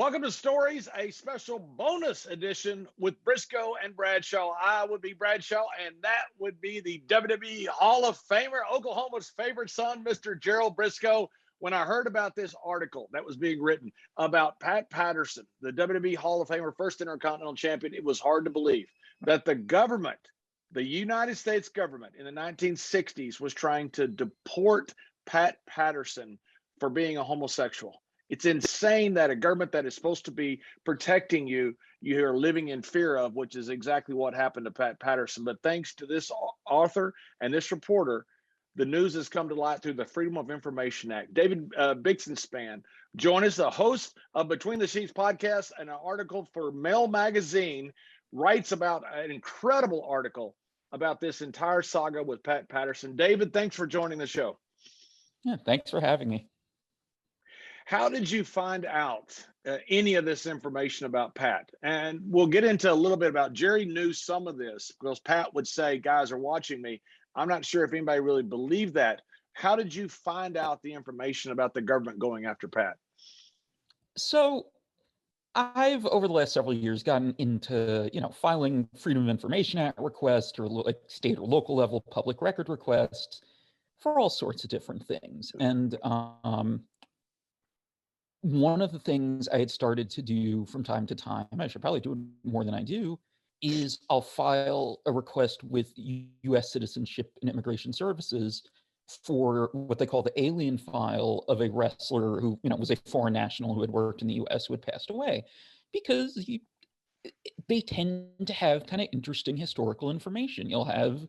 Welcome to Stories, a special bonus edition with Brisco and Bradshaw. I would be Bradshaw, and that would be the WWE Hall of Famer, Oklahoma's favorite son, Mr. Gerald Brisco. When I heard about this article that was being written about Pat Patterson, the WWE Hall of Famer, first Intercontinental Champion, it was hard to believe that the government, the United States government in the 1960s, was trying to deport Pat Patterson for being a homosexual. It's insane that a government that is supposed to be protecting you, you are living in fear of, which is exactly what happened to Pat Patterson. But thanks to this author and this reporter, the news has come to light through the Freedom of Information Act. David Bix, join us, the host of Between the Sheets podcast, and an article for Mail Magazine, writes about an incredible article about this entire saga with Pat Patterson. David, thanks for joining the show. Yeah, thanks for having me. How did you find out any of this information about Pat? And we'll get into a little bit about Jerry knew some of this because Pat would say, guys are watching me. I'm not sure if anybody really believed that. How did you find out the information about the government going after Pat? So I've, over the last several years, gotten into, filing Freedom of Information Act requests or like state or local level public record requests for all sorts of different things. And one of the things I had started to do from time to time, I should probably do it more than I do, is I'll file a request with U.S. Citizenship and Immigration Services for what they call the alien file of a wrestler who, was a foreign national who had worked in the U.S. who had passed away, because they tend to have kind of interesting historical information. You'll have,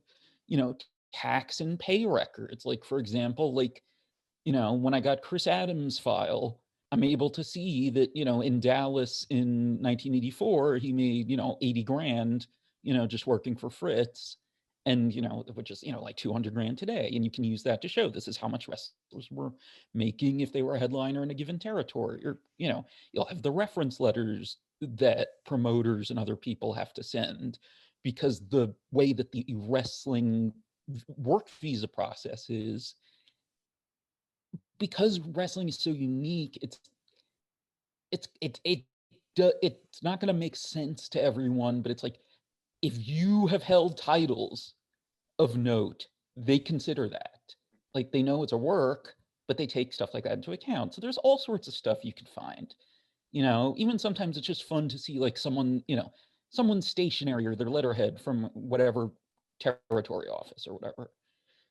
tax and pay records. Like, for example, when I got Chris Adams' file, I'm able to see that, in Dallas in 1984, he made, 80 grand, just working for Fritz. And, which is, like 200 grand today. And you can use that to show this is how much wrestlers were making if they were a headliner in a given territory. Or, you'll have the reference letters that promoters and other people have to send, because the way that the wrestling work visa process is, because wrestling is so unique, it's not going to make sense to everyone, but it's like, if you have held titles of note, they consider that. Like, they know it's a work, but they take stuff like that into account. So there's all sorts of stuff you can find. Even sometimes it's just fun to see like someone, someone's stationery or their letterhead from whatever territory office or whatever.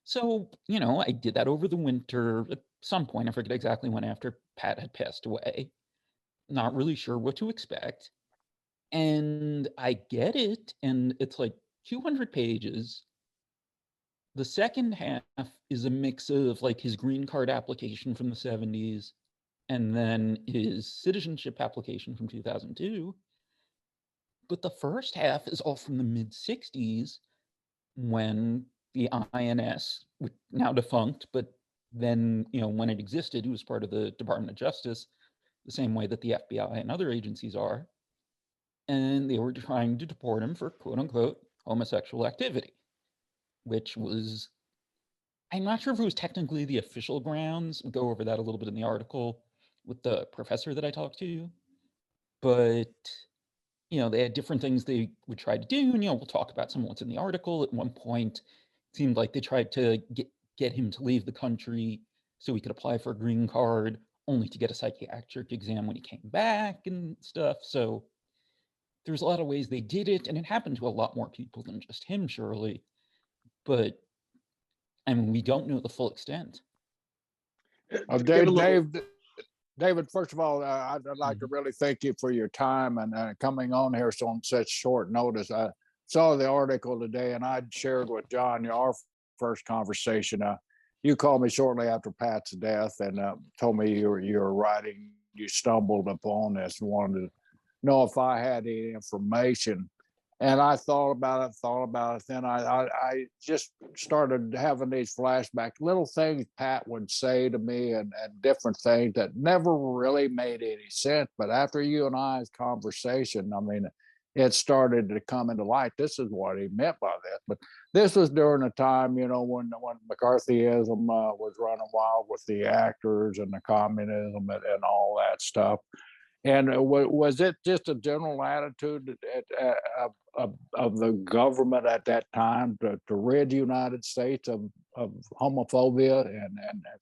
So, I did that over the winter at some point. I forget exactly when, after Pat had passed away. Not really sure what to expect. And I get it. And it's like 200 pages. The second half is a mix of like his green card application from the 70s and then his citizenship application from 2002. But the first half is all from the mid 60s, when the INS, now defunct, but then, when it existed, it was part of the Department of Justice, the same way that the FBI and other agencies are. And they were trying to deport him for quote unquote homosexual activity, which was, I'm not sure if it was technically the official grounds. We'll go over that a little bit in the article with the professor that I talked to. But, they had different things they would try to do. And, we'll talk about some of what's in the article. At one point, it seemed like they tried to get him to leave the country so he could apply for a green card, only to get a psychiatric exam when he came back and stuff. So there's a lot of ways they did it, and it happened to a lot more people than just him, surely. But, I mean, we don't know the full extent. David, first of all, I'd like to really thank you for your time and coming on here on such short notice. I saw the article today, and I'd shared with John our first conversation. You called me shortly after Pat's death and told me you were writing. You stumbled upon this, wanted to know if I had any information. And I thought about it. Then I just started having these flashbacks, little things Pat would say to me and different things that never really made any sense. But after you and I's conversation, I mean, it started to come into light. This is what he meant by this. But this was during a time, when McCarthyism was running wild with the actors and the communism and all that stuff. And was it just a general attitude of the government at that time to rid the United States of homophobia and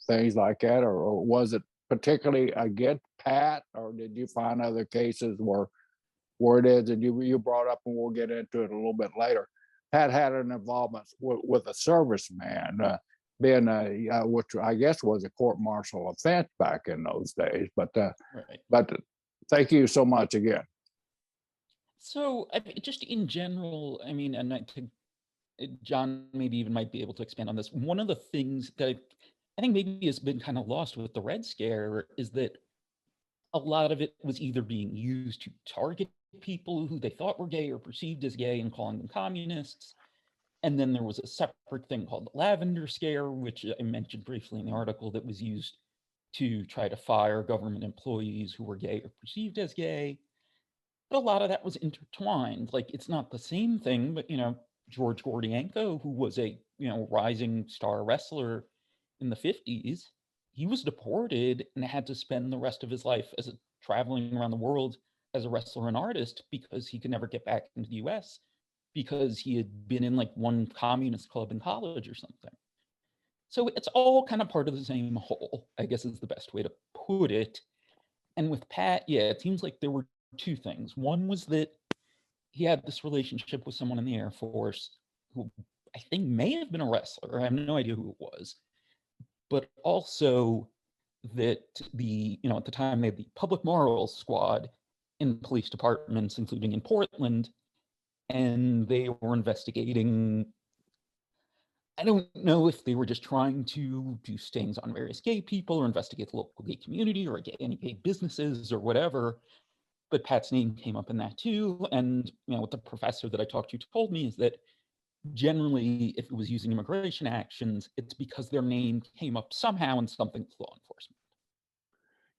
things like that, or was it particularly against Pat, or did you find other cases where it is? And you brought up, and we'll get into it a little bit later. Pat had an involvement with a serviceman. Being which I guess was a court-martial offense back in those days, but Right. but thank you so much again. So just in general, I mean, and John maybe even might be able to expand on this. One of the things that I think maybe has been kind of lost with the Red Scare is that a lot of it was either being used to target people who they thought were gay or perceived as gay and calling them communists. And then there was a separate thing called the Lavender Scare, which I mentioned briefly in the article, that was used to try to fire government employees who were gay or perceived as gay. But a lot of that was intertwined. Like, it's not the same thing, but, George Gordienko, who was a, rising star wrestler in the 50s, he was deported and had to spend the rest of his life traveling around the world as a wrestler and artist because he could never get back into the US because he had been in like one communist club in college or something. So it's all kind of part of the same whole, I guess is the best way to put it. And with Pat, yeah, it seems like there were two things. One was that he had this relationship with someone in the Air Force who I think may have been a wrestler. I have no idea who it was. But also that at the time they had the public morals squad in police departments, including in Portland, and they were investigating. I don't know if they were just trying to do stings on various gay people or investigate the local gay community or any gay businesses or whatever, but Pat's name came up in that too. And what the professor that I talked to told me is that generally, if it was using immigration actions, it's because their name came up somehow in something with law enforcement.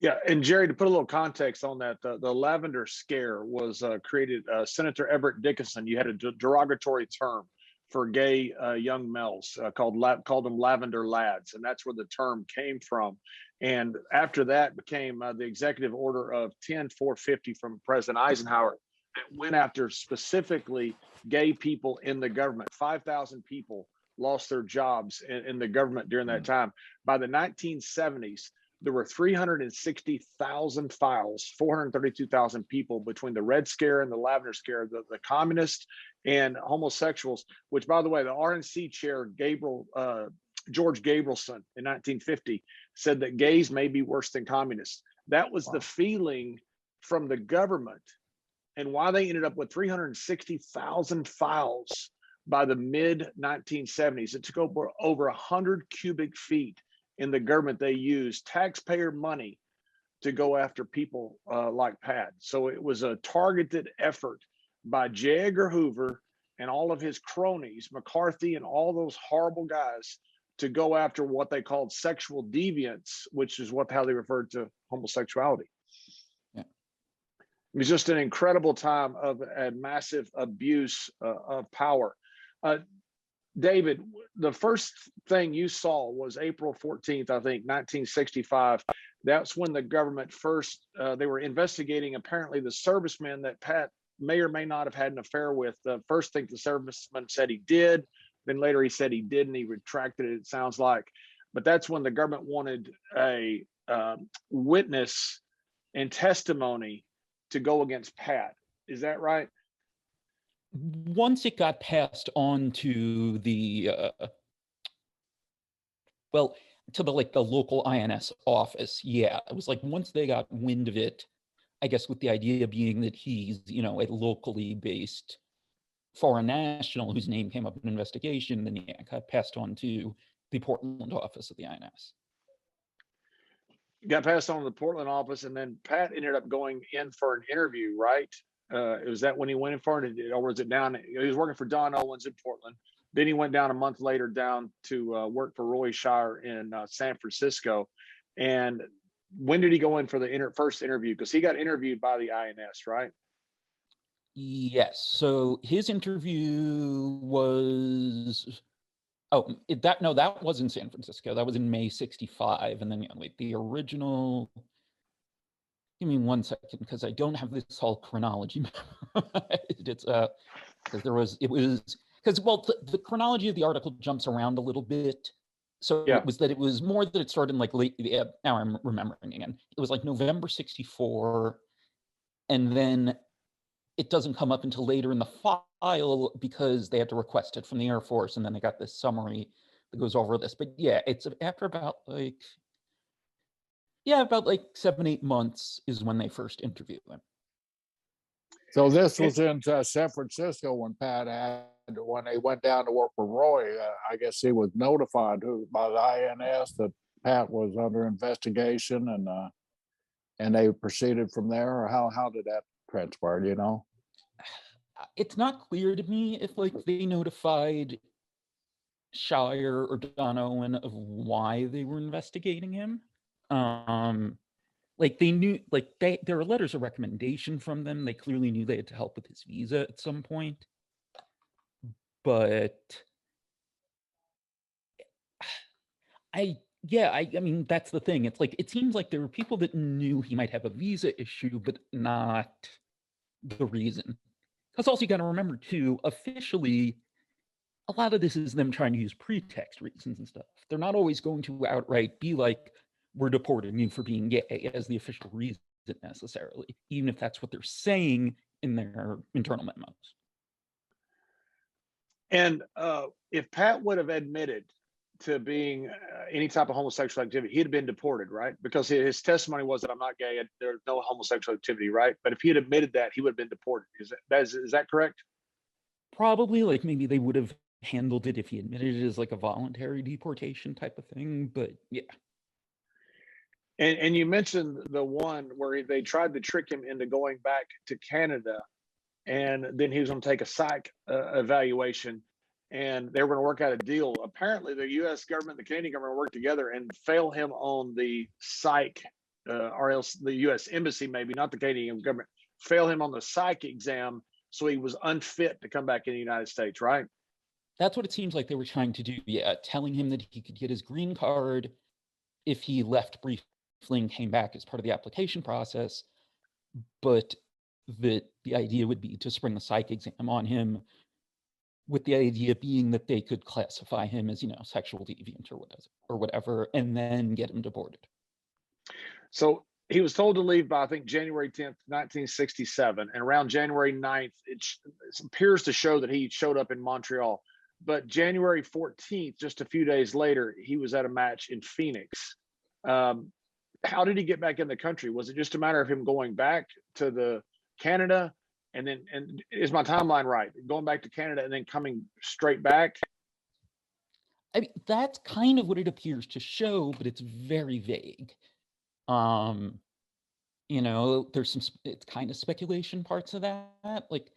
Yeah, and Jerry, to put a little context on that, the Lavender Scare was created. Senator Everett Dickinson, you had a derogatory term for gay young males called them Lavender Lads, and that's where the term came from. And after that became the executive order of 10450 from President Eisenhower that went after specifically gay people in the government. 5,000 people lost their jobs in the government during that time. By the 1970s, there were 360,000 files, 432,000 people between the Red Scare and the Lavender Scare, the communists and homosexuals, which, by the way, the RNC chair, George Gabrielson in 1950 said that gays may be worse than communists. That was the feeling from the government, and why they ended up with 360,000 files by the mid 1970s. It took over 100 cubic feet in the government. They used taxpayer money to go after people like Pat. So it was a targeted effort by J. Edgar Hoover and all of his cronies, McCarthy and all those horrible guys, to go after what they called sexual deviants, which is how they referred to homosexuality. Yeah. It was just an incredible time of a massive abuse of power. David, the first thing you saw was April 14th, I think, 1965. That's when the government first, they were investigating apparently the servicemen that Pat may or may not have had an affair with. The first thing the serviceman said he did, then later he said he didn't, he retracted it, it sounds like. But that's when the government wanted a witness and testimony to go against Pat. Is that right? Once it got passed on to the the local INS office, yeah, it was like once they got wind of it, I guess with the idea being that he's a locally based foreign national whose name came up in an investigation, then yeah, it got passed on to the Portland office of the INS. Got passed on to the Portland office, and then Pat ended up going in for an interview, right? Was that when he went in for it, or was it down? He was working for Don Owens in Portland. Then he went down a month later down to work for Roy Shire in San Francisco. And when did he go in for the first interview? Because he got interviewed by the INS, right? Yes. So his interview was that was in San Francisco. That was in May '65, and then the original. Give me 1 second, because I don't have this whole chronology. It's because the chronology of the article jumps around a little bit. So Yeah. it was more that it started in like late, yeah, now I'm remembering again. It was like November 64, and then it doesn't come up until later in the file because they had to request it from the Air Force, and then they got this summary that goes over this. But yeah, it's after about like 7-8 months is when they first interview him. So this was in San Francisco when when they went down to work for Roy. I guess he was notified by the INS that Pat was under investigation, and they proceeded from there. Or how did that transpire? You know, It's not clear to me if like they notified Shire or Don Owen of why they were investigating him. Like they knew, like there are letters of recommendation from them. They clearly knew they had to help with his visa at some point. But I mean, that's the thing. It's like, it seems like there were people that knew he might have a visa issue, but not the reason. Because also you got to remember too, officially, a lot of this is them trying to use pretext reasons and stuff. They're not always going to outright be like, we're deporting you for being gay as the official reason necessarily, even if that's what they're saying in their internal memos. And if Pat would have admitted to being any type of homosexual activity, he'd have been deported, right? Because his testimony was that I'm not gay, there's no homosexual activity, right? But if he had admitted that, he would have been deported. Is that correct? Probably, like maybe they would have handled it if he admitted it as like a voluntary deportation type of thing, but yeah. And you mentioned the one where they tried to trick him into going back to Canada, and then he was going to take a psych evaluation, and they were going to work out a deal. Apparently, the U.S. government, the Canadian government, worked together and fail him on the psych, or else the U.S. embassy, maybe not the Canadian government, fail him on the psych exam, so he was unfit to come back in the United States, right? That's what it seems like they were trying to do. Yeah, telling him that he could get his green card if he left briefly and came back as part of the application process, but that the idea would be to spring the psych exam on him, with the idea being that they could classify him as, sexual deviant or whatever, and then get him deported. So he was told to leave by, I think, January 10th, 1967. And around January 9th, it appears to show that he showed up in Montreal. But January 14th, just a few days later, he was at a match in Phoenix. How did he get back in the country? Was it just a matter of him going back to the Canada, and is my timeline right? Going back to Canada and then coming straight back? I mean, that's kind of what it appears to show, but it's very vague. There's it's kind of speculation parts of that. Like,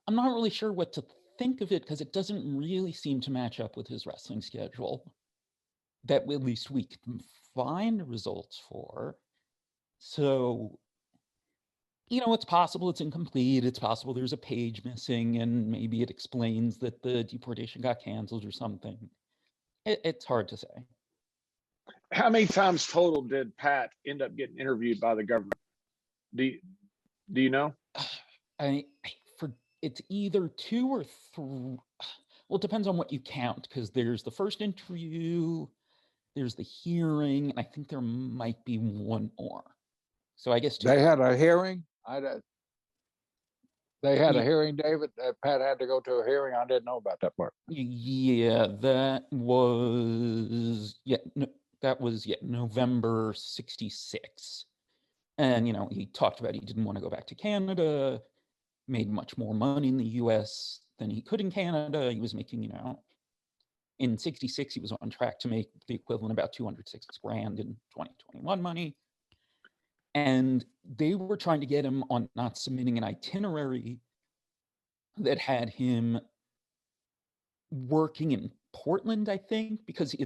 I'm not really sure what to think of it because it doesn't really seem to match up with his wrestling schedule that at least we can find results for. So, it's possible it's incomplete. It's possible there's a page missing, and maybe it explains that the deportation got canceled or something. It's hard to say. How many times total did Pat end up getting interviewed by the government? Do you know? It's either 2 or 3. Well, it depends on what you count, because there's the first interview, there's the hearing, and I think there might be one more. So I guess 2. They had a hearing. They had a hearing, David. Pat had to go to a hearing. I didn't know about that part. Yeah, that was November 66. And he talked about he didn't want to go back to Canada, made much more money in the US than he could in Canada. He was making, in 66, he was on track to make the equivalent about $206,000 in 2021 money. And they were trying to get him on not submitting an itinerary that had him working in Portland, I think, because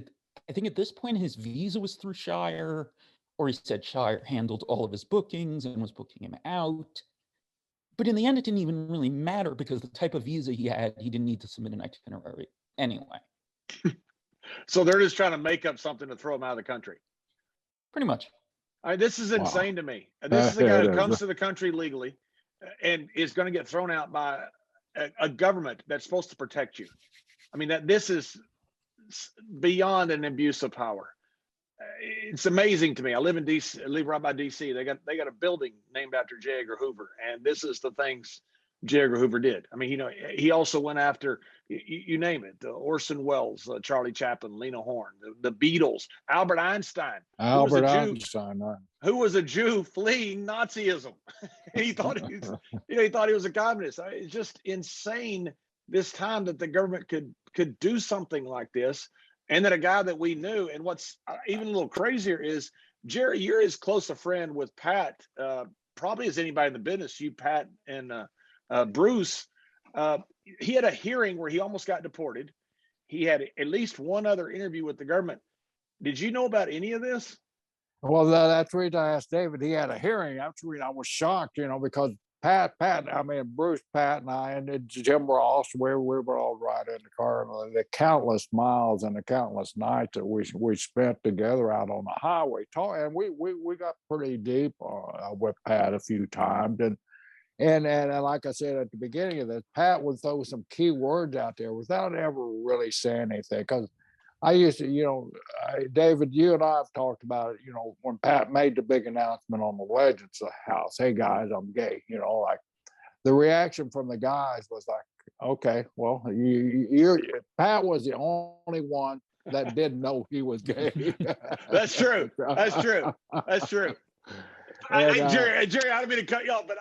I think at this point his visa was through Shire, or he said Shire handled all of his bookings and was booking him out. But in the end, it didn't even really matter because the type of visa he had, he didn't need to submit an itinerary anyway. So they're just trying to make up something to throw him out of the country. Pretty much. This is Wow. insane to me. This is a guy It who is. comes to the country legally and is going to get thrown out by a government that's supposed to protect you. I mean, that this is beyond an abuse of power. It's amazing to me. I live in DC, I live right by DC. They got a building named after J. Edgar Hoover, and this is the things J. Edgar Hoover did. I mean, you know, he also went after you name it, Orson Welles, Charlie Chaplin, Lena Horne, the Beatles, Albert Einstein, Albert Einstein. Right. who was a Jew fleeing Nazism. he thought he thought he was a communist. It's just insane this time that the government could do something like this, and that a guy that we knew. And what's even a little crazier is, Jerry, you're as close a friend with Pat, probably as anybody in the business. You, Pat, and Bruce. He had a hearing where he almost got deported. He had at least one other interview with the government. Did you know about any of this? Well, that's the reason I asked David. He had a hearing. That's the reason I was shocked, you know, because Bruce, Pat, and I, and Jim Ross, we were all riding in the car. And the countless miles and the countless nights that we spent together out on the highway, and we got pretty deep with Pat a few times, and like I said at the beginning of this, Pat would throw some key words out there without ever really saying anything. Because I used to, you know, David, you and I have talked about it, you know, when Pat made the big announcement on the Legends house, hey guys, I'm gay, you know, like the reaction from the guys was like, okay, well, Pat was the only one that didn't know he was gay. That's true. That's true. That's true. Jerry, I don't mean to cut you off, but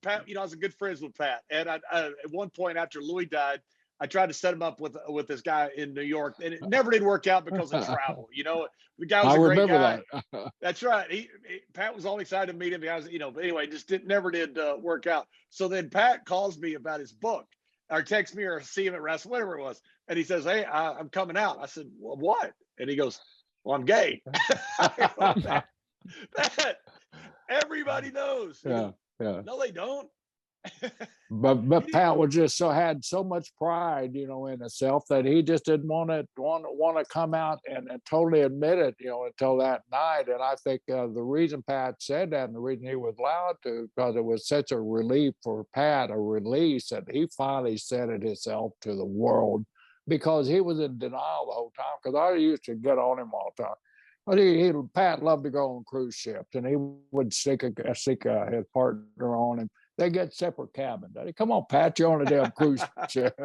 Pat, you know, I was good friends with Pat, and I at one point after Louis died, I tried to set him up with this guy in New York, and it never did work out because of travel. You know, the guy was a great guy. That. That's right. Pat was all excited to meet him. You know, but anyway, just never did work out. So then Pat calls me about his book, or texts me, or see him at wrestling, whatever it was, and he says, "Hey, I'm coming out." I said, "Well, what?" And he goes, "Well, I'm gay." that everybody knows. Yeah. No, they don't. but Pat was just had so much pride, you know, in himself that he just didn't want to come out and totally admit it, you know, until that night. And I think the reason Pat said that, and the reason he was allowed to, because it was such a relief for Pat, a release, that he finally said it himself to the world, because he was in denial the whole time. Because I used to get on him all the time. But Pat loved to go on cruise ships, and he would seek his partner on him. They get separate cabins. Come on, Pat, you're on a damn cruise ship.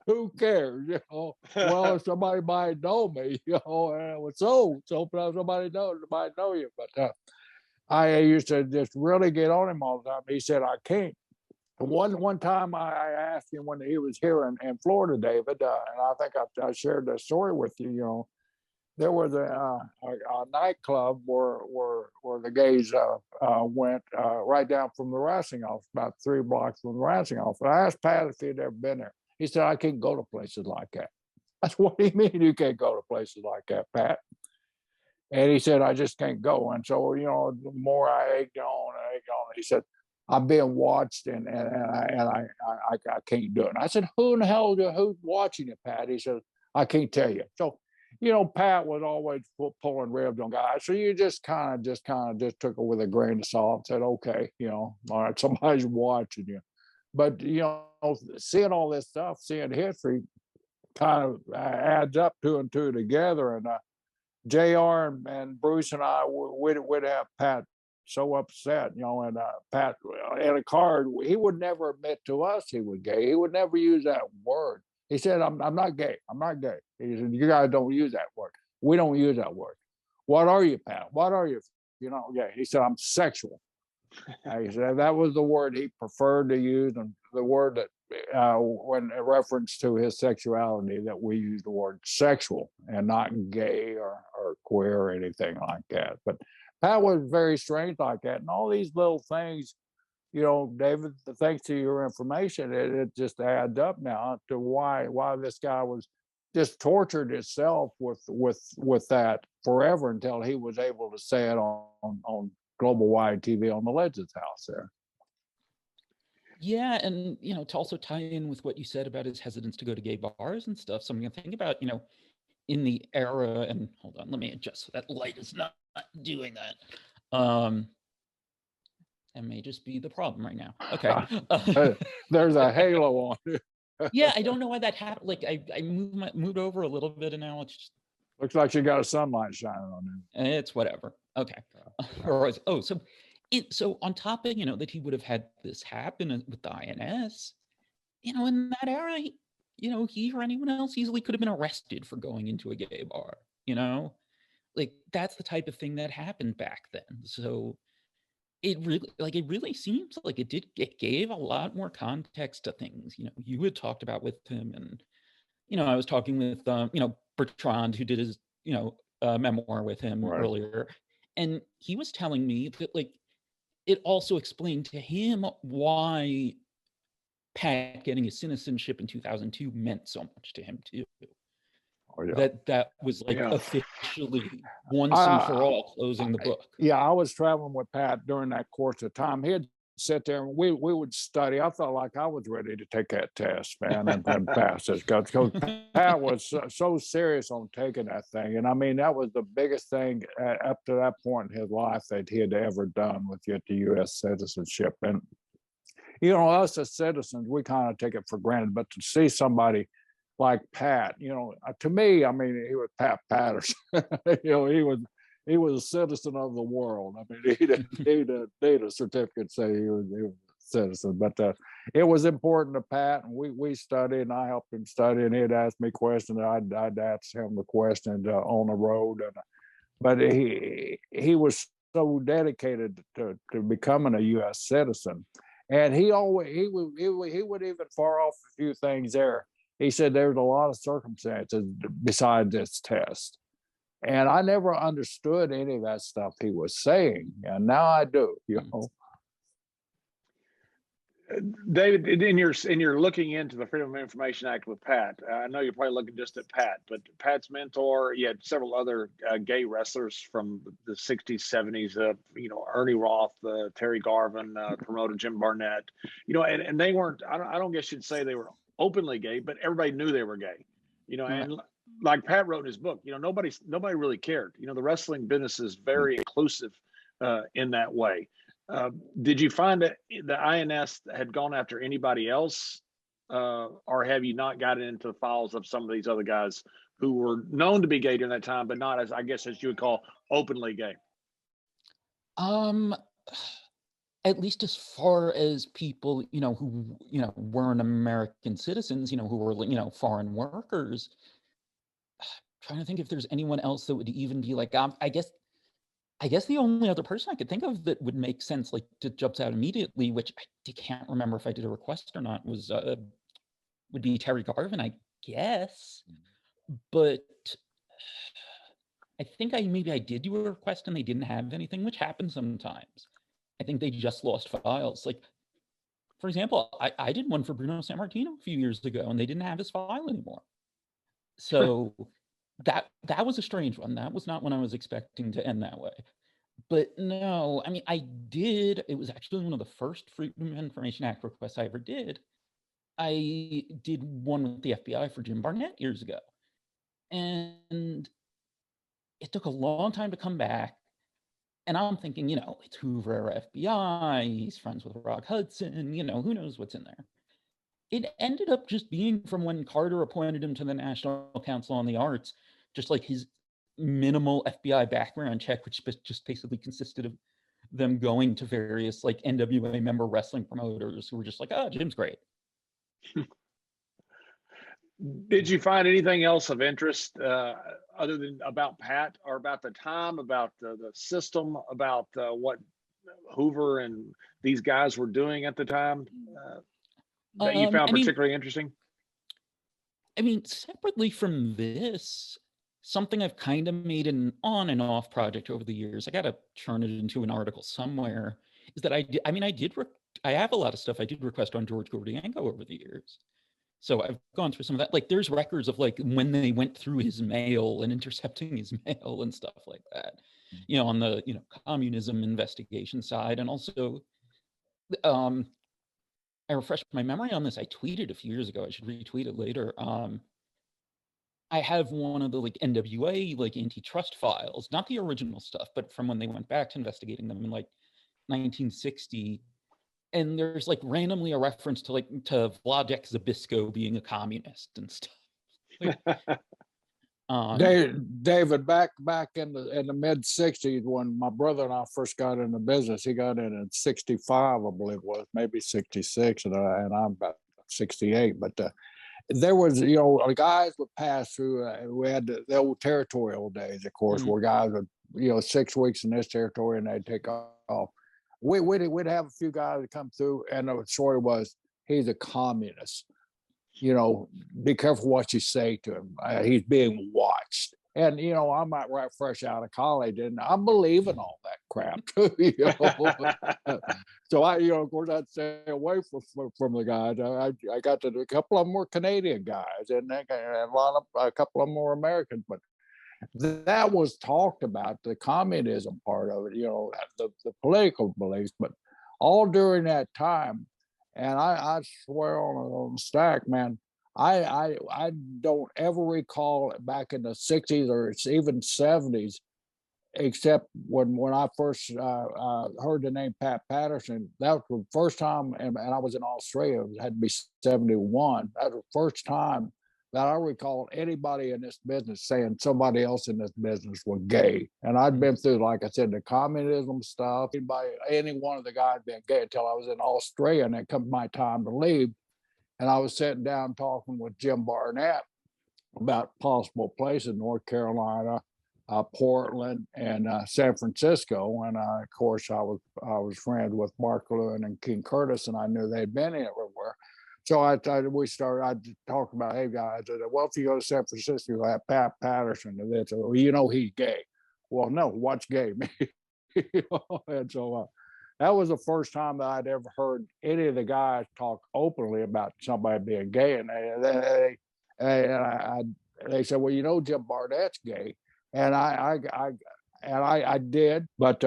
Who cares? You know, well, if somebody might know me, you know, so somebody might know you. But I used to just really get on him all the time. He said, I can't. One time I asked him when he was here in Florida, David, and I think I shared that story with you, you know. There was a nightclub where the gays went right down from the wrestling office, about 3 blocks from the wrestling office. I asked Pat if he'd ever been there. He said, I can't go to places like that. I said, what do you mean you can't go to places like that, Pat? And he said, I just can't go. And so, you know, the more I egged on, he said, I'm being watched and I can't do it. And I said, who in the hell, who's watching it, Pat? He said, I can't tell you. So, you know, Pat was always pulling ribs on guys. So you just kind of took it with a grain of salt and said, okay, you know, all right, somebody's watching you. But, you know, seeing all this stuff, seeing history kind of adds up 2 and 2 together. And JR and Bruce and I would have Pat so upset, you know, and Pat in a card, he would never admit to us he was gay. He would never use that word. He said, I'm not gay. I'm not gay. He said, you guys don't use that word. We don't use that word. What are you, Pat? What are you? You know, yeah. He said, I'm sexual. He said that was the word he preferred to use, and the word that when in reference to his sexuality, that we use the word sexual and not gay or queer or anything like that. But Pat was very strange like that. And all these little things, you know, David, thanks to your information, it just adds up now to why this guy was just tortured himself with that forever until he was able to say it on global wide TV on the Legends house there. Yeah, and you know, to also tie in with what you said about his hesitance to go to gay bars and stuff, something to think about, you know, in the era, and hold on, let me adjust so that light is not doing that. That may just be the problem right now. Okay. There's a halo on it. Yeah, I don't know why that happened. Like I moved over a little bit, and now it's just Looks like you got a sunlight shining on you. it's whatever. Okay. So on top of that he would have had this happen with the INS, in that era, he or anyone else easily could have been arrested for going into a gay bar. Like that's the type of thing that happened back then. So it really seems like it gave a lot more context to things. You had talked about with him, and I was talking with Bertrand, who did his memoir with him earlier, and he was telling me that like it also explained to him why Pat getting his citizenship in 2002 meant so much to him too. Oh, yeah. That was like officially once and for all closing the book. Yeah, I was traveling with Pat during that course of time. He'd sit there and we would study. I felt like I was ready to take that test, man, and pass it. Because Pat was so serious on taking that thing. And I mean, that was the biggest thing up to that point in his life that he had ever done with get the U.S. citizenship. And, us as citizens, we kind of take it for granted. But to see somebody like Pat, to me, I mean, he was Pat Patterson. He was a citizen of the world. I mean, he didn't need a certificate say he was a citizen. But it was important to Pat, and we studied, and I helped him study, and he'd ask me questions, and I'd ask him the questions on the road. But he was so dedicated to becoming a U.S. citizen, and he would even far off a few things there. He said there's a lot of circumstances besides this test. And I never understood any of that stuff he was saying. And now I do, David, in your looking into the Freedom of Information Act with Pat, I know you're probably looking just at Pat, but Pat's mentor, you had several other gay wrestlers from the 60s, 70s, Ernie Roth, Terry Garvin, promoter Jim Barnett, and they weren't, I don't guess you'd say they were openly gay, but everybody knew they were gay, and like Pat wrote in his book, nobody really cared. The wrestling business is very inclusive in that way. Did you find that the INS had gone after anybody else, or have you not gotten into the files of some of these other guys who were known to be gay during that time, but not as you would call openly gay? At least as far as people, who, weren't American citizens, who were, foreign workers. Trying to think if there's anyone else that would even be like, I guess the only other person I could think of that would make sense, like that jumps out immediately, which I can't remember if I did a request or not, would be Terry Garvin, I guess. But I think maybe I did do a request and they didn't have anything, which happens sometimes. I think they just lost files. Like, for example, I did one for Bruno Sammartino a few years ago and they didn't have his file anymore. So that was a strange one. That was not one I was expecting to end that way. But no, I mean, it was actually one of the first Freedom of Information Act requests I ever did. I did one with the FBI for Jim Barnett years ago. And it took a long time to come back. And I'm thinking, it's Hoover era FBI, he's friends with Rock Hudson, who knows what's in there. It ended up just being from when Carter appointed him to the National Council on the Arts, just like his minimal FBI background check, which just basically consisted of them going to various like NWA member wrestling promoters who were just like, oh, Jim's great. Did you find anything else of interest other than about Pat or about the time, about the system, about what Hoover and these guys were doing at the time that you found particularly interesting? I mean, separately from this, something I've kind of made an on and off project over the years, I got to turn it into an article somewhere, is that I have a lot of stuff I did request on George Gordienko over the years. So I've gone through some of that. Like there's records of like when they went through his mail and intercepting his mail and stuff like that, on the, communism investigation side. And also, I refreshed my memory on this. I tweeted a few years ago. I should retweet it later. I have one of the like NWA like antitrust files, not the original stuff, but from when they went back to investigating them in like 1960. And there's like randomly a reference to Wlodek Zabisco being a communist and stuff. Like, David, back in the mid '60s, when my brother and I first got into business, he got in '65, I believe it was, maybe '66, and I'm about '68. But there was, the guys would pass through. We had the old territorial days, of course, where guys would, 6 weeks in this territory and they'd take off. We'd have a few guys that come through, and the story was, he's a communist. Be careful what you say to him. He's being watched. And, I'm right fresh out of college, and I'm believing all that crap too, So of course, I'd stay away from the guys. I got a couple of them were Canadian guys, and a couple of them were Americans, but that was talked about, the communism part of it, the political beliefs, but all during that time. And I swear on stack, man, I don't ever recall back in the '60s or even '70s, except when I first heard the name Pat Patterson. That was the first time, and I was in Australia. It had to be '71. That was the first time that I recall anybody in this business saying somebody else in this business was gay. And I'd been through, like I said, the communism stuff. Any one of the guys been gay until I was in Australia, and it come my time to leave. And I was sitting down talking with Jim Barnett about possible places, North Carolina, Portland, and San Francisco. And of course, I was friends with Mark Lewin and King Curtis, and I knew they'd been everywhere. So I'd talk about, hey guys, I said, well, if you go to San Francisco, you have Pat Patterson, and they said, well, he's gay. Well, no, what's gay mean? And so that was the first time that I'd ever heard any of the guys talk openly about somebody being gay, and they said, well, Jim Barnett's gay, and I did, but.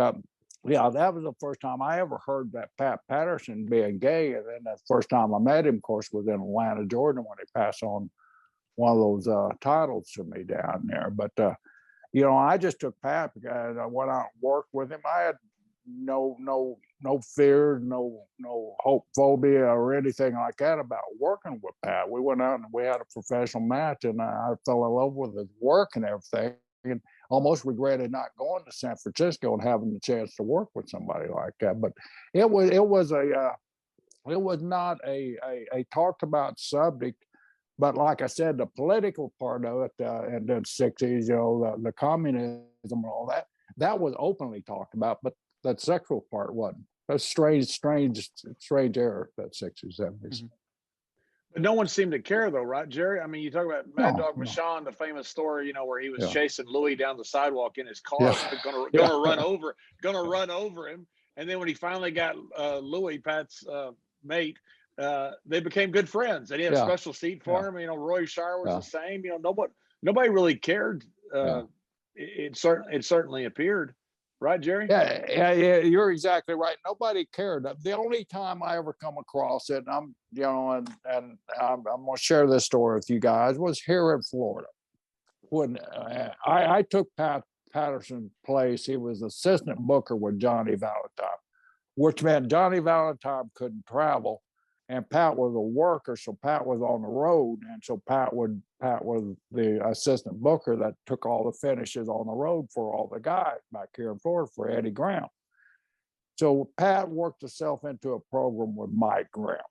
Yeah, that was the first time I ever heard that Pat Patterson being gay. And then the first time I met him, of course, was in Atlanta, Georgia, when he passed on one of those titles to me down there. But, I just took Pat because I went out and worked with him. I had no fear, no homophobia or anything like that about working with Pat. We went out and we had a professional match, and I fell in love with his work and everything. And almost regretted not going to San Francisco and having the chance to work with somebody like that. But it was not a talked about subject. But like I said, the political part of it in the '60s, the communism and all that was openly talked about. But that sexual part wasn't. That's strange era, that '60s, '70s. But no one seemed to care, though, right, Jerry? I mean, you talk about Mad Dog Vachon, the famous story, where he was chasing Louis down the sidewalk in his car, gonna run over him, and then when he finally got Louis, Pat's mate, they became good friends, and he had a special seat for him. Roy Shire was the same. Nobody really cared. It certainly appered. Right, Jerry? Yeah, you're exactly right. Nobody cared. The only time I ever come across it, and I'm going to share this story with you guys, was here in Florida. When I took Pat Patterson's place, he was assistant booker with Johnny Valentine, which meant Johnny Valentine couldn't travel, and Pat was a worker, so Pat was on the road, and so Pat was the assistant booker that took all the finishes on the road for all the guys back here in Florida for Eddie Graham. So Pat worked himself into a program with Mike Graham,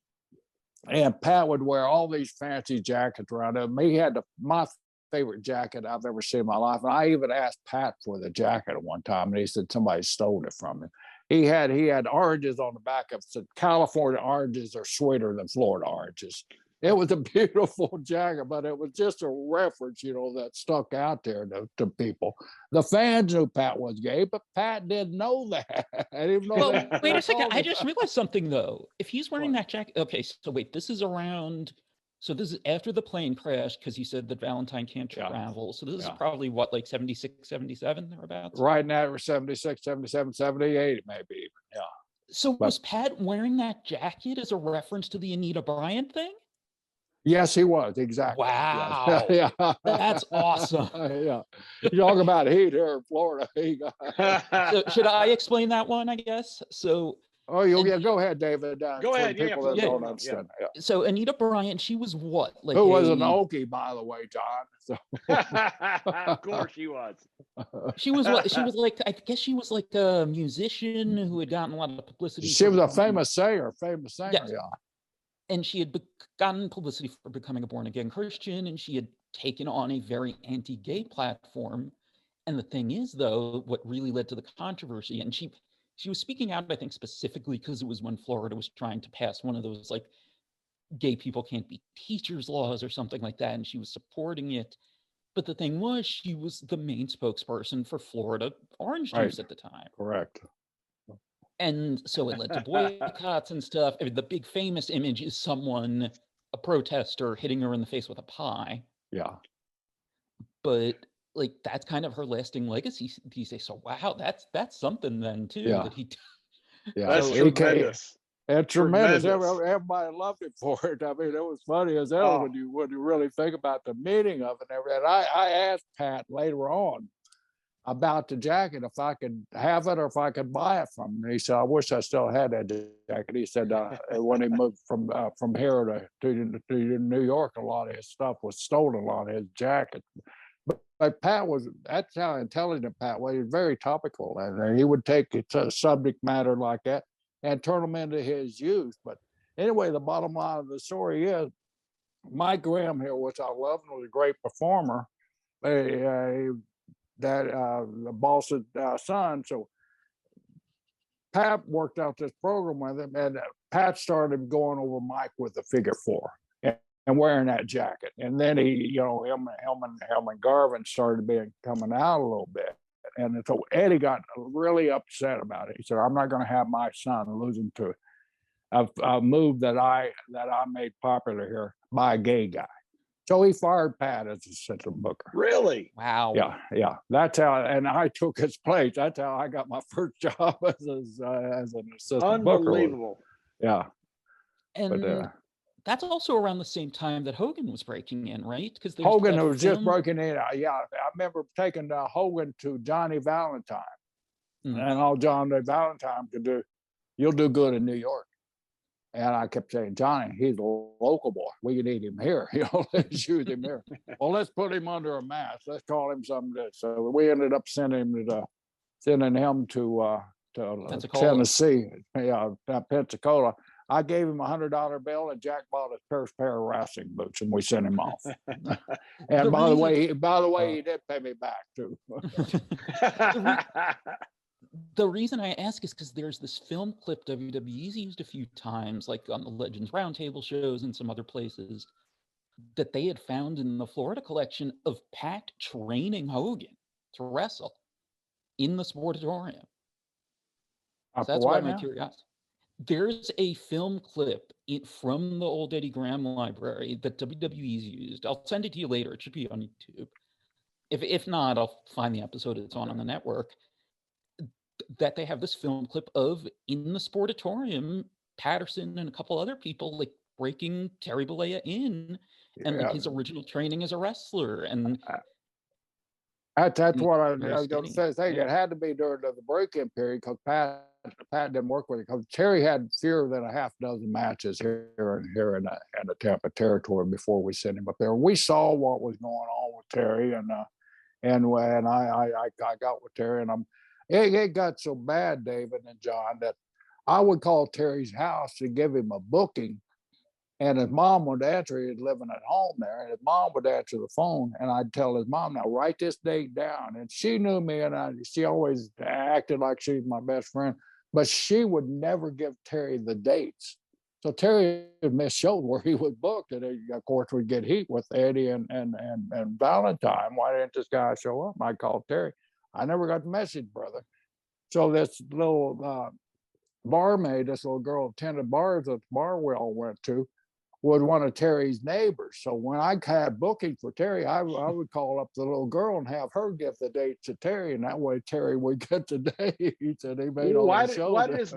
and Pat would wear all these fancy jackets around him. He had my favorite jacket I've ever seen in my life, and I even asked Pat for the jacket at one time, and he said somebody stole it from him. He had oranges on the back of it. Said California oranges are sweeter than Florida oranges. It was a beautiful jacket, but it was just a reference, that stuck out there to people. The fans knew Pat was gay, but Pat didn't know that. I didn't know that. Wait a second. I just realized something, though. If he's wearing that jacket, okay, so wait, this is after the plane crash, because you said that Valentine can't travel. So this is probably what, like 76, 77 thereabouts? Right now, we're 76, 77, 78, maybe. Yeah. So was Pat wearing that jacket as a reference to the Anita Bryant thing? Yes, he was, exactly. Wow. Yeah. That's awesome. Yeah. You talk about heat here in Florida. So should I explain that one, I guess? So Yeah, go ahead, David. Go For ahead. the people that Yeah, don't yeah. understand. Yeah. so Anita Bryant, she was what? Like Who was an Okie, by the way, John. So. Of course she was. She was what? She was like, I guess she was like a musician who had gotten a lot of publicity. She was a famous singer, Yes. yeah. And she had gotten publicity for becoming a born-again Christian, and she had taken on a very anti-gay platform. And the thing is, though, what really led to the controversy, and she was speaking out, I think, specifically because it was when Florida was trying to pass one of those like gay people can't be teachers laws or something like that, and she was supporting it. But the thing was, she was the main spokesperson for Florida orange juice at the time. Correct. And so it led to boycotts and stuff. I mean, the big famous image is someone, a protester, hitting her in the face with a pie. Yeah. But like that's kind of her lasting legacy these days. So wow, that's something then too. Yeah. That he. Yeah. That's so tremendous. It's tremendous. Everybody loved it for it. I mean, it was funny as hell when you really think about the meaning of it and everything. I asked Pat later on about the jacket, if I could have it or if I could buy it from him. And he said, I wish I still had that jacket. He said when he moved from here to New York, a lot of his stuff was stolen, a lot of his jackets. But Pat that's how intelligent Pat was. He was very topical. And he would take a subject matter like that and turn them into his use. But anyway, the bottom line of the story is Mike Graham here, which I love, and was a great performer. The boss's son. So Pat worked out this program with him, and Pat started going over Mike with the figure 4 and wearing that jacket. And then he, him and Garvin started coming out a little bit. And so Eddie got really upset about it. He said, I'm not going to have my son losing to a move that I made popular here by a gay guy. So he fired Pat as assistant booker. Really? Wow. Yeah. That's how, and I took his place. That's how I got my first job as an assistant booker. Unbelievable. Yeah. And that's also around the same time that Hogan was breaking in, right? Because Hogan was just breaking in. Yeah, I remember taking Hogan to Johnny Valentine, and all Johnny Valentine could do, you'll do good in New York. And I kept saying, Johnny, he's a local boy. We need him here. Let's use him here. Well, let's put him under a mask. Let's call him something good. So we ended up sending him to Tennessee, Pensacola. I gave him $100 bill, and Jack bought his first pair of racing boots, and we sent him off. And by the way, he did pay me back too. The reason I ask is because there's this film clip WWE's used a few times, like on the Legends Roundtable shows and some other places, that they had found in the Florida collection of Pat training Hogan to wrestle in the Sportatorium. So that's why my curiosity. There's a film clip from the old Eddie Graham library that WWE's used. I'll send it to you later. It should be on YouTube. If not, I'll find the episode it's on the network. That they have this film clip of in the Sportatorium, Patterson and a couple other people like breaking Terry Bollea in, and like his original training as a wrestler. And that's what I was going to say. It had to be during the break-in period because Pat didn't work with it, because Terry had fewer than a half dozen matches here in the Tampa territory before we sent him up there. We saw what was going on with Terry, and I got with Terry, and it got so bad, David and John, that I would call Terry's house to give him a booking, and his mom would answer. He was living at home there, and his mom would answer the phone, and I'd tell his mom, now write this date down. And she knew me, and she always acted like she was my best friend, but she would never give Terry the dates. So Terry would miss shows where he was booked, and of course we'd get heat with Eddie and Valentine. Why didn't this guy show up? I called Terry. I never got the message, brother. So this little barmaid, this little girl attended bars at the bar we all went to, was one of Terry's neighbors. So when I had booking for Terry, I would call up the little girl and have her give the date to Terry, and that way Terry would get the date. He said he made all the shows.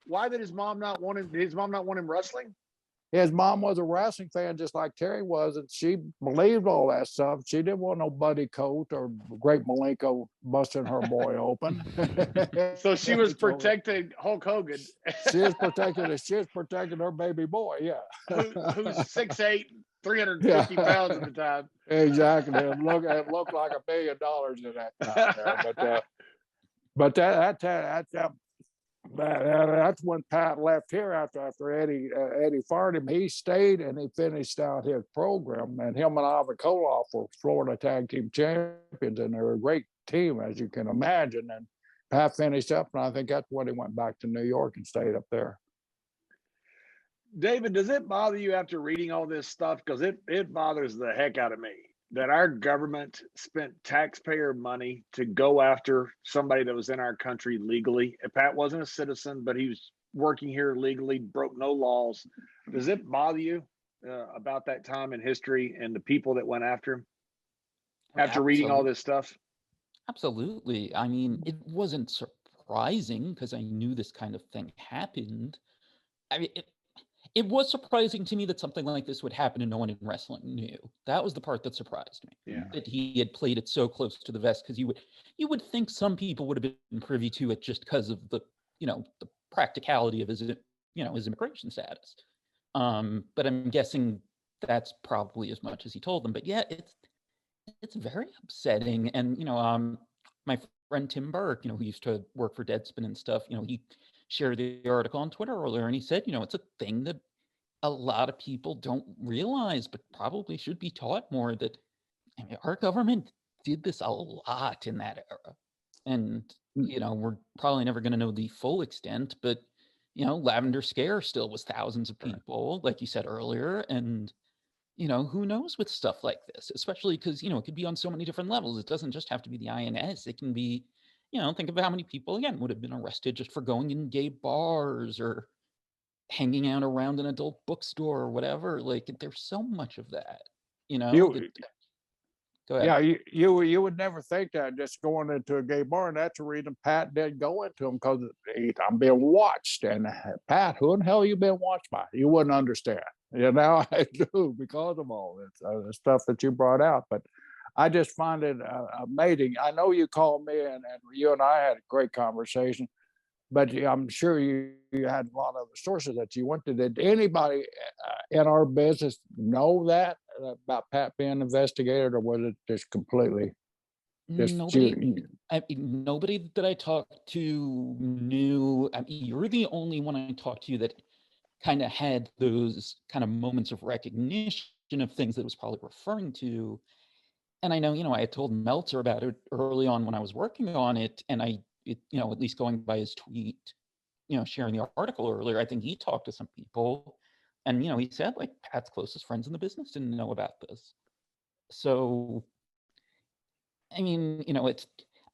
Why did his mom not want him? Did his mom not want him wrestling? his mom was a wrestling fan just like Terry was, and she believed all that stuff. She didn't want no Buddy Coat or Great Malenko busting her boy open. So she was So protecting Hulk Hogan, she is protecting her baby boy. Yeah. who's 6'8", 350 Yeah. pounds at the time. Exactly. It looked like $1 billion in that time there. But that's when Pat left here after Eddie fired him. He stayed and he finished out his program. And him and Ivan Koloff were Florida Tag Team Champions, and they're a great team, as you can imagine. And Pat finished up, and I think that's when he went back to New York and stayed up there. David, does it bother you after reading all this stuff? Because it bothers the heck out of me that our government spent taxpayer money to go after somebody that was in our country legally. Pat wasn't a citizen, but he was working here legally, broke no laws. Does it bother you about that time in history and the people that went after him after reading all this stuff? Absolutely. I mean, it wasn't surprising because I knew this kind of thing happened. I mean, it was surprising to me that something like this would happen and no one in wrestling knew. That was the part that surprised me. Yeah. That he had played it so close to the vest, because you would think some people would have been privy to it just because of the practicality of his immigration status. But I'm guessing that's probably as much as he told them. But yeah, it's very upsetting. And my friend Tim Burke, who used to work for Deadspin and stuff, he shared the article on Twitter earlier, and he said, it's a thing that a lot of people don't realize, but probably should be taught more, that our government did this a lot in that era. And, we're probably never going to know the full extent, but, Lavender Scare still was thousands of people, like you said earlier. And, who knows with stuff like this, especially because, it could be on so many different levels. It doesn't just have to be the INS. It can be, think of how many people, again, would have been arrested just for going in gay bars or hanging out around an adult bookstore or whatever. Like, there's so much of that, Go ahead. Yeah, you would never think that just going into a gay bar, and that's the reason Pat didn't go into them, because I'm being watched. And Pat, who in the hell you been watched by? You wouldn't understand. I do, because of all this the stuff that you brought out. But I just find it amazing. I know you called me, and you and I had a great conversation, but I'm sure you had a lot of sources that you went to. Did anybody in our business know that about Pat being investigated, or was it just completely just nobody that I talked to knew? I mean, you're the only one I talked to that kind of had those kind of moments of recognition of things that it was probably referring to. And I know, I had told Meltzer about it early on when I was working on it, and at least going by his tweet, sharing the article earlier, I think he talked to some people, and, he said, like, Pat's closest friends in the business didn't know about this. So, I mean,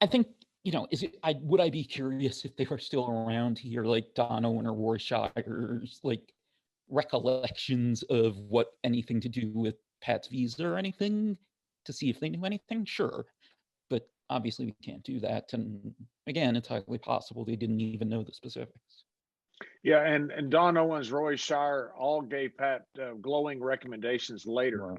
I think, would I be curious if they were still around here, like Don Owen or Roy Shire's, like, recollections of what anything to do with Pat's visa or anything, to see if they knew anything? Sure. But obviously we can't do that. And again, it's highly possible they didn't even know the specifics. Yeah, and Don Owens, Roy Shire, all gave Pat glowing recommendations later.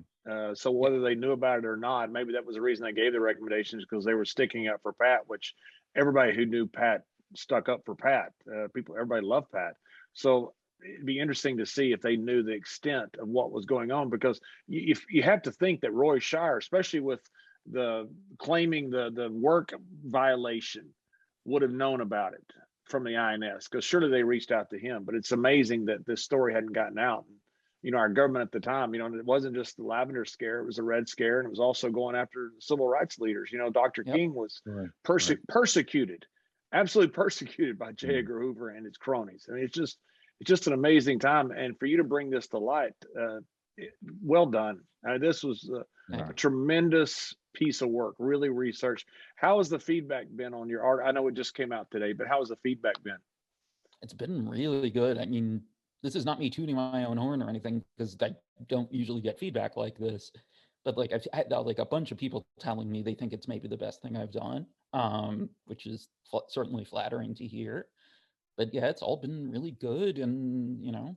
So whether they knew about it or not, maybe that was the reason they gave the recommendations, because they were sticking up for Pat, which everybody who knew Pat stuck up for Pat. Everybody loved Pat. So it'd be interesting to see if they knew the extent of what was going on, because if you have to think that Roy Shire, especially with the claiming the work violation, would have known about it from the INS, because surely they reached out to him. But it's amazing that this story hadn't gotten out. Our government at the time, it wasn't just the Lavender Scare, it was the Red Scare, and it was also going after civil rights leaders. Dr. King was persecuted, absolutely persecuted by J. Edgar Hoover and his cronies. I mean, it's just an amazing time. And for you to bring this to light, well done. This was a tremendous piece of work, really researched. How has the feedback been on your art? I know it just came out today, but how has the feedback been? It's been really good. I mean, this is not me tooting my own horn or anything, because I don't usually get feedback like this. But like, I've had like a bunch of people telling me they think it's maybe the best thing I've done, which is certainly flattering to hear. But yeah, it's all been really good. And,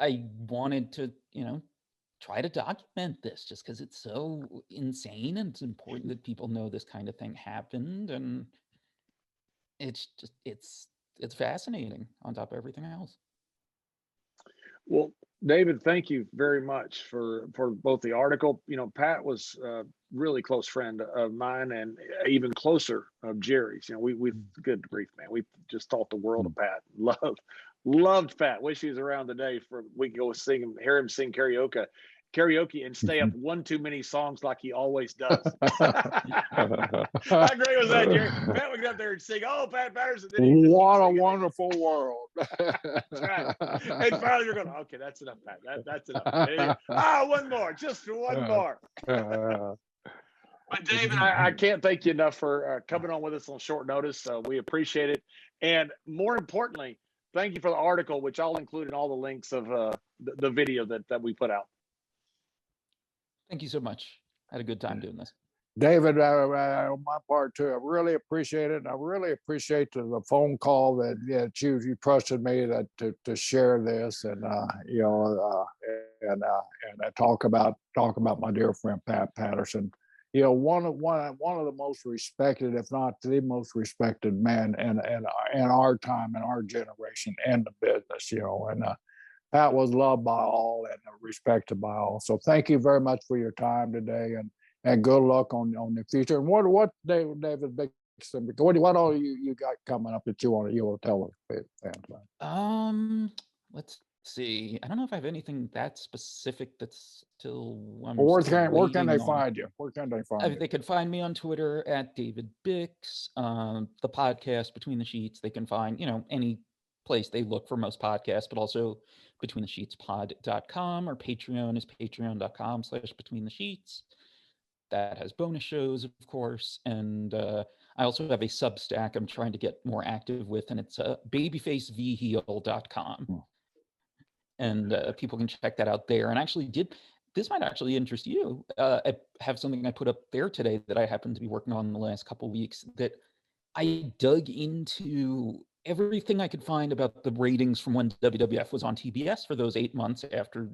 I wanted to, try to document this just because it's so insane and it's important that people know this kind of thing happened. And it's just, it's fascinating on top of everything else. Well, David, thank you very much for both the article. Pat was a really close friend of mine and even closer of Jerry's. We good grief, man. We just thought the world of Pat. Loved Pat. Wish he was around today for we could go hear him sing karaoke and stay up one too many songs like he always does. How great was that, Jerry? Pat would get up there and sing, "Oh, Pat Patterson." What a wonderful world. That's right. And finally you're going, okay, that's enough, Pat. That's enough. One more, just one more. But David, I can't thank you enough for coming on with us on short notice. So we appreciate it. And more importantly, thank you for the article, which I'll include in all the links of the video that we put out. Thank you so much. I had a good time doing this. David, on my part too, I really appreciate it. I really appreciate the phone call that you trusted me to share this and talk about my dear friend Pat Patterson. One of the most respected, if not the most respected man in our time, in our generation, and the business. And Pat was loved by all and respected by all. So thank you very much for your time today, and good luck on the future. And what David Bix, what all you got coming up that you want to tell us fans about? Let's see. I don't know if I have anything that specific that's still. Where can they find you? Where can they find you? They can find me on Twitter at David Bix. The podcast Between the Sheets. They can find any place they look for most podcasts, but also betweenthe-sheetspod.com, or Patreon is patreon.com/betweenthe-sheets. That has bonus shows, of course. And I also have a Substack I'm trying to get more active with, and it's babyfacevheal.com. And people can check that out there. And this might actually interest you. I have something I put up there today that I happen to be working on in the last couple of weeks, that I dug into everything I could find about the ratings from when WWF was on TBS for those 8 months after,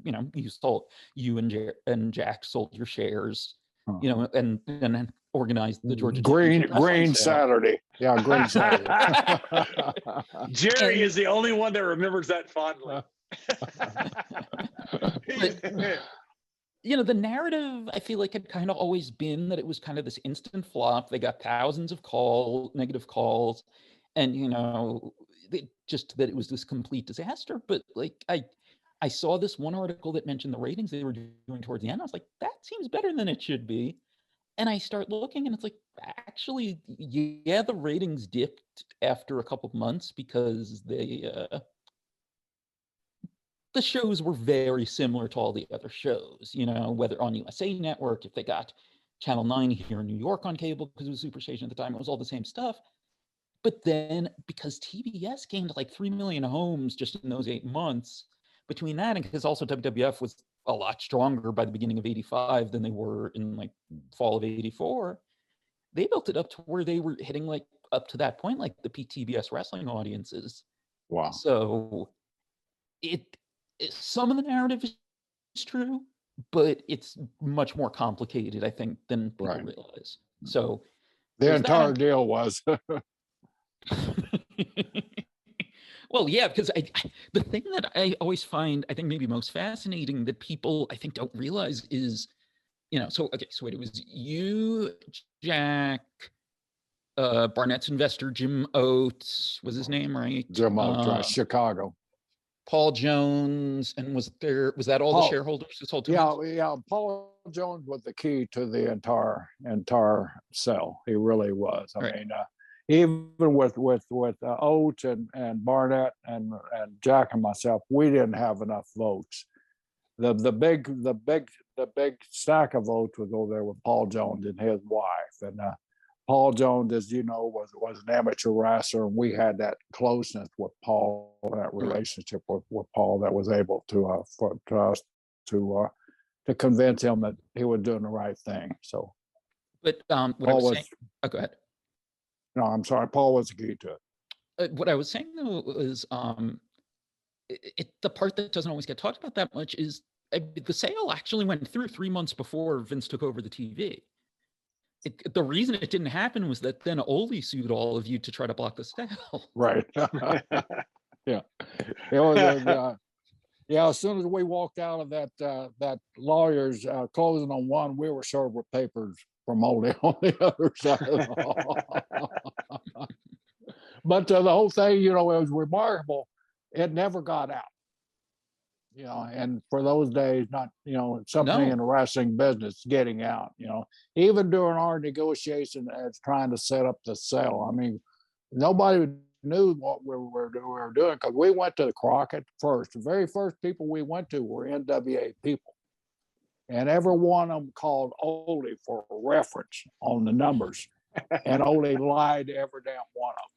you and Jack sold your shares, and then organized the Georgia Green Saturday. Yeah, Green Saturday. Jerry is the only one that remembers that fondly. The narrative, I feel like, had kind of always been that it was kind of this instant flop. They got thousands of negative calls, and just that it was this complete disaster. But I saw this one article that mentioned the ratings they were doing towards the end. I was like, that seems better than it should be. And I start looking, and it's like, actually, yeah, the ratings dipped after a couple of months because the shows were very similar to all the other shows, whether on USA Network, if they got Channel 9 here in New York on cable, because it was Superstation at the time, it was all the same stuff. But then, because TBS gained like 3 million homes just in those 8 months, between that and because also WWF was a lot stronger by the beginning of 85 than they were in like fall of 84, they built it up to where they were hitting like up to that point, like the PTBS wrestling audiences. Wow. So some of the narrative is true, but it's much more complicated, I think, than people realize. So the entire deal was. Well, yeah, because the thing that I always find, I think maybe most fascinating that people, I think, don't realize is, so wait, it was you, Jack, Barnett's investor, Jim Oates, was his name, right? Jim Oates, Chicago. Paul Jones, and was that all the shareholders this whole time? Yeah. Paul Jones was the key to the entire sell. He really was. I mean, even with Oates and Barnett and Jack and myself, we didn't have enough votes. The big stack of votes was over there with Paul Jones and his wife. And Paul Jones, as you know, was an amateur wrestler, and we had that closeness with Paul, that relationship with Paul, that was able to us to convince him that he was doing the right thing. So, but what I was saying, go ahead. No, I'm sorry. Paul was the key to it. What I was saying though was, the part that doesn't always get talked about that much is the sale actually went through 3 months before Vince took over the TV. The reason it didn't happen was that then Ole sued all of you to try to block the sale. Right. Yeah. It was, yeah, as soon as we walked out of that lawyer's closing on one, we were served with papers from Ole on the other side. But the whole thing, it was remarkable. It never got out. And for those days, not, something in the wrestling business getting out, even during our negotiation as trying to set up the sale. I mean, nobody knew what we were doing because we went to the Crockett first. The very first people we went to were NWA people. And every one of them called Ole for reference on the numbers. And Ole lied to every damn one of them.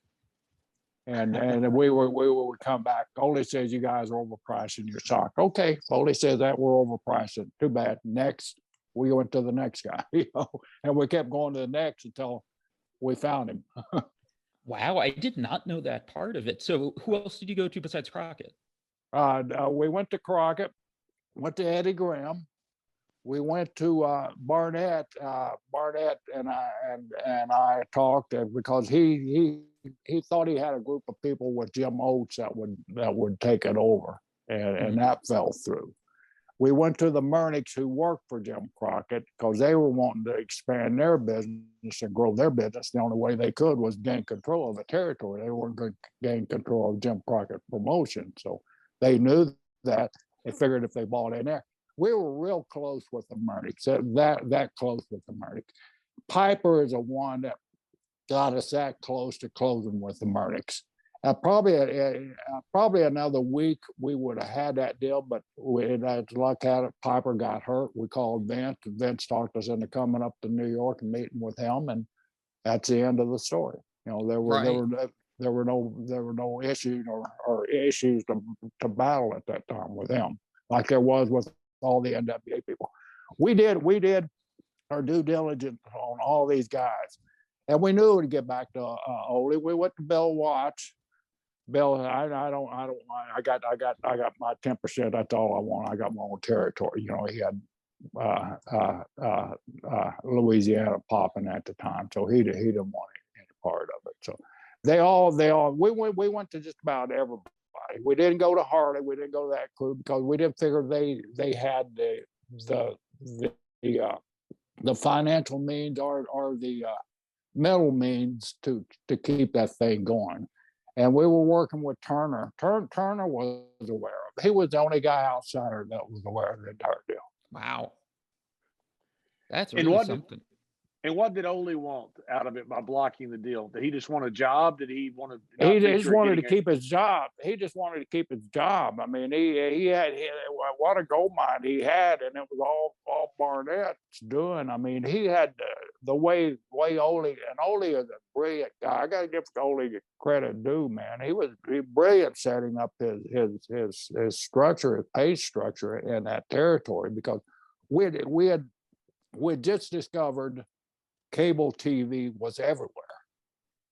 And we would come back. Ole says, you guys are overpricing your sock. Okay. Ole says that we're overpricing. Too bad. Next. We went to the next guy, and we kept going to the next until we found him. Wow. I did not know that part of it. So who else did you go to besides Crockett? We went to Crockett, went to Eddie Graham. We went to Barnett. Barnett and I talked because he thought he had a group of people with Jim Oates that would take it over, and that fell through. We went to the Mernicks who worked for Jim Crockett because they were wanting to expand their business and grow their business. The only way they could was gain control of the territory. They weren't going to gain control of Jim Crockett promotion, so they knew that. They figured if they bought in there. We were real close with the Mernicks, that close with the Mernicks. Piper is the one that got us that close to closing with the Mernicks. Probably another week we would have had that deal, but as luck had it, Piper got hurt. We called Vince, and Vince talked us into coming up to New York and meeting with him, and that's the end of the story. There were no issues or issues to battle at that time with him, like there was with all the NWA people. We did our due diligence on all these guys, and we knew to get back to Ole. We went to Bill Watts. Bill, I got my 10%. That's all I want. I got my own territory. He had Louisiana popping at the time, so he didn't want any part of it. So we went to just about everybody. We didn't go to Harley. We didn't go to that crew because we didn't figure they had the financial means or the mental means to keep that thing going. And we were working with Turner. Turner was aware of it. He was the only guy outsider that was aware of the entire deal. Wow. That's really something. And what did Ole want out of it by blocking the deal? Did he just want a job? Did he want to? He just wanted to keep his job. He just wanted to keep his job. I mean, he had what a gold mine he had, and it was all Barnett's doing. I mean, he had the way Ole, and Ole is a brilliant guy. I got to give Ole credit due, man. He was brilliant setting up his structure, his pay structure in that territory because we had just discovered cable TV was everywhere,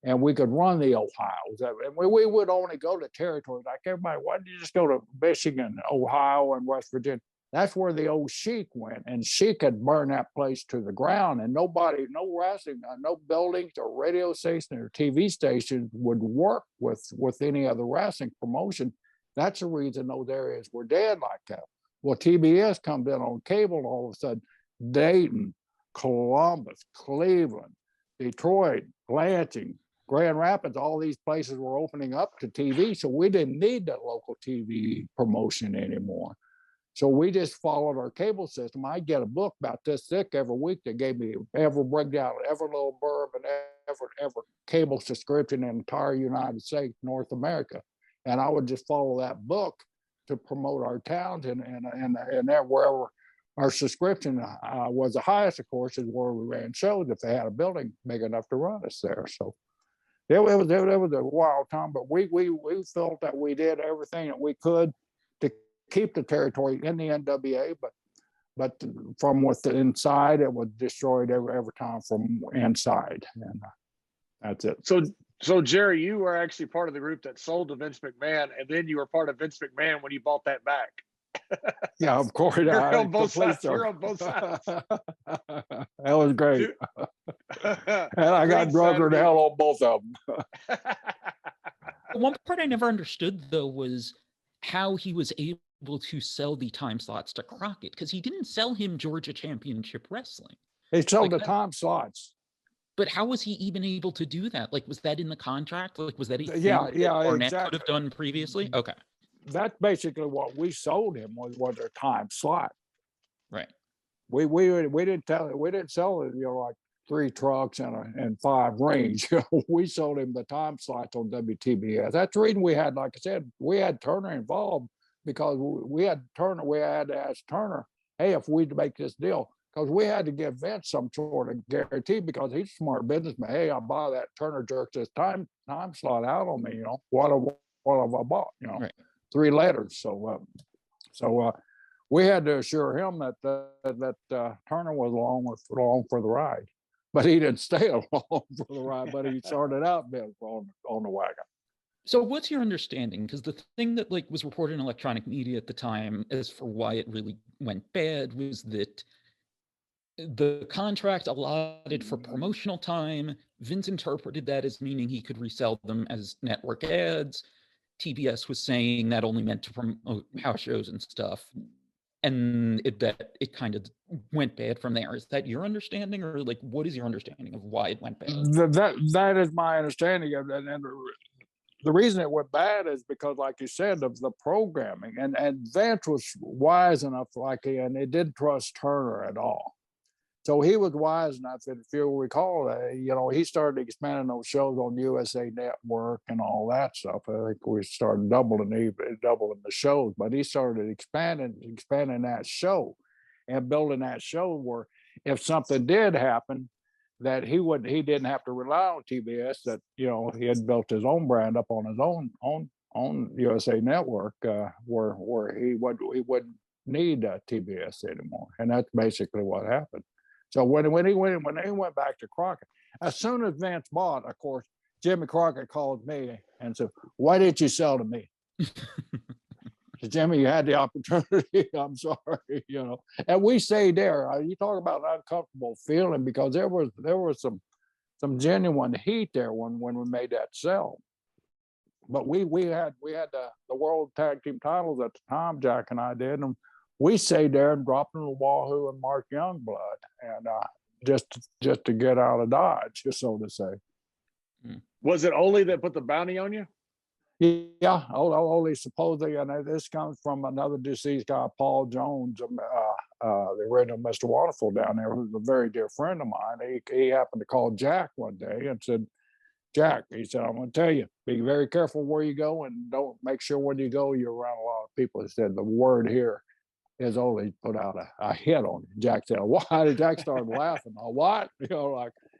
and we could run the Ohio's. And we would only go to territories like everybody. Why did you just go to Michigan, Ohio, and West Virginia? That's where the old Sheik went, and Sheik had burned that place to the ground, and no wrestling, no buildings or radio stations or TV stations would work with any other wrestling promotion. That's the reason those areas were dead like that. Well, TBS comes in on cable, and all of a sudden, Dayton, Columbus, Cleveland, Detroit, Lansing, Grand Rapids, all these places were opening up to TV. So we didn't need that local TV promotion anymore. So we just followed our cable system. I get a book about this thick every week that gave me every breakdown, every little burb, and every cable subscription in the entire United States, North America. And I would just follow that book to promote our towns and there wherever our subscription was the highest, of course, is where we ran shows if they had a building big enough to run us there. So it was a wild time, but we felt that we did everything that we could to keep the territory in the NWA, but from within inside, it was destroyed every time from inside, and that's it. So So, Jerry, you were actually part of the group that sold to Vince McMahon, and then you were part of Vince McMahon when you bought that back. Yeah, of course. You're I on both complete sides. You're on both sides. That was great. And I got Great drunker than Saturday. hell on both of them. One part I never understood, though, was how he was able to sell the time slots to Crockett, because he didn't sell him Georgia Championship Wrestling. He sold Like the time slots. But how was he even able to do that? Like, was that in the contract? Like, was that a thing Yeah, that yeah, Arnett exactly. could have done previously? Okay, That's basically what we sold him was a time slot. right. We didn't sell it, like 3 trucks and 5 rings. We sold him the time slots on WTBS. That's the reason we had, like I said, we had Turner involved, because we had to ask Turner, hey, if we'd make this deal, because we had to give Vince some sort of guarantee, because he's a smart businessman. Hey, I buy that. Turner jerks this time slot out on me. What have I bought? Right. 3 letters. So we had to assure him that Turner was along for the ride, but he didn't stay along for the ride. But he started out being on the wagon. So what's your understanding? Because the thing that was reported in electronic media at the time as for why it really went bad was that the contract allotted for promotional time. Vince interpreted that as meaning he could resell them as network ads. TBS was saying that only meant to promote house shows and stuff. And it kind of went bad from there. Is that your understanding, or what is your understanding of why it went bad? That is my understanding of it. And the reason it went bad is because, like you said, of the programming. And Vance was wise enough, and he didn't trust Turner at all. So he was wise enough that, if you recall, he started expanding those shows on USA Network and all that stuff. I think we started doubling the shows, but he started expanding that show and building that show where, if something did happen, that he didn't have to rely on TBS. That he had built his own brand up on his own USA Network, where he wouldn't need TBS anymore, and that's basically what happened. So when he went back to Crockett, as soon as Vance bought, of course, Jimmy Crockett called me and said, "Why didn't you sell to me?" So, Jimmy, you had the opportunity. I'm sorry, And we stayed there. You talk about an uncomfortable feeling, because there was some genuine heat there when we made that sell. But we had the world tag team titles at the time. Jack and I did, and we stayed there and dropped in the Wahoo and Mark Youngblood, and just to get out of Dodge, so to say. Was it Ole that put the bounty on you? Yeah, Ole supposedly, and this comes from another deceased guy, Paul Jones, the original Mr. Waterfall down there, who's a very dear friend of mine. He happened to call Jack one day and said, "Jack," he said, "I'm going to tell you, be very careful where you go, and don't make sure when you go you're around a lot of people." He said, "The word here is Ole put out a hit on you." Jack said, "Why?" Jack started laughing. What?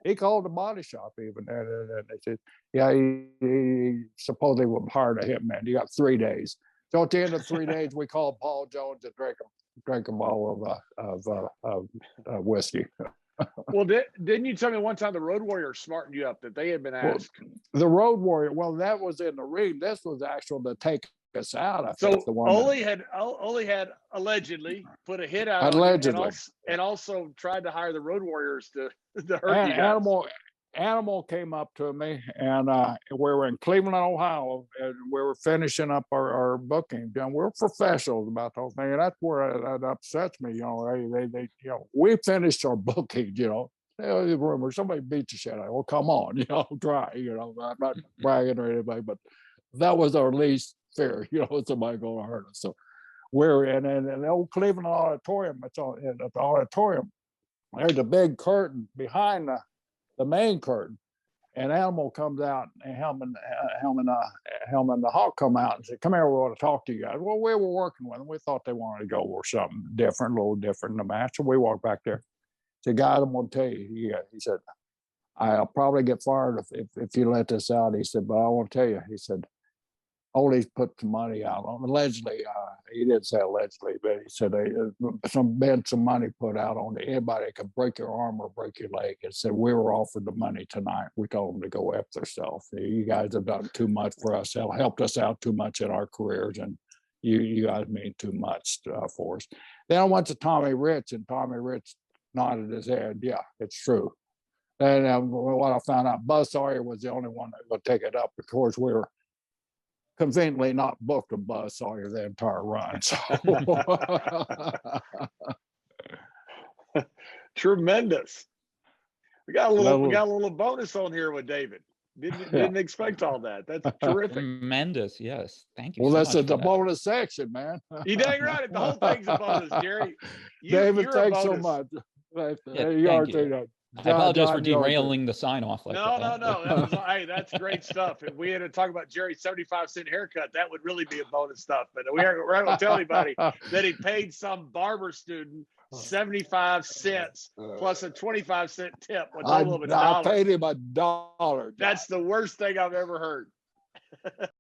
He called the body shop even, and they said, "Yeah, he supposedly hired a hitman. You got 3 days." So at the end of 3 days, we called Paul Jones and drank a bottle of whiskey. Well, didn't you tell me one time the Road Warriors smartened you up that they had been asked? Well, the Road Warrior, that was in the ring. This was actual to take us out. I So think the one Ole had allegedly put a hit out allegedly, on you, and also tried to hire the Road Warriors to hurt you guys. Animal came up to me, and we were in Cleveland, Ohio, and we were finishing up our booking. And we're professionals about the whole thing, and that's where that upsets me. They we finished our booking. The rumor somebody beat the shit out. Well, come on, try. I'm not bragging or anything, but that was our least fear. Somebody going to hurt us. So we're in the old Cleveland Auditorium. It's on at the auditorium. There's a big curtain behind the main curtain, and Animal comes out, and Helm and the Hawk come out and say, "Come here, we want to talk to you guys." Well, we were working with them. We thought they wanted to go or something different, a little different in the match. So we walked back there. He said, "Guys, I'm going to tell you." He said, "I'll probably get fired if you let this out." He said, "But I want to tell you." He said, Ollie's put some money out on allegedly. He didn't say allegedly, but he said some money put out on anybody that could break your arm or break your leg. And said we were offered the money tonight. We told them to go F themselves. You guys have done too much for us. Helped us out too much in our careers, and you guys mean too much for us. Then I went to Tommy Rich, and Tommy Rich nodded his head. Yeah, it's true. And what I found out, Buzz Sawyer was the only one that would take it up. Of course, we were conveniently not booked a Buzz Sawyer the entire run. So. Tremendous. We got a little bonus on here with David. Didn't expect all that. That's terrific. Tremendous. Yes. Thank you. Well, so that's much the bonus section, man. You dang right. The whole thing's a bonus, Jerry. David, thanks so much. Thank you. I apologize for derailing the sign off like that. No. Hey, that's great stuff. If we had to talk about Jerry's 75-cent haircut, that would really be a bonus stuff. But we're not going to tell anybody that he paid some barber student 75 cents plus a 25-cent tip. With I paid him $1. That's the worst thing I've ever heard.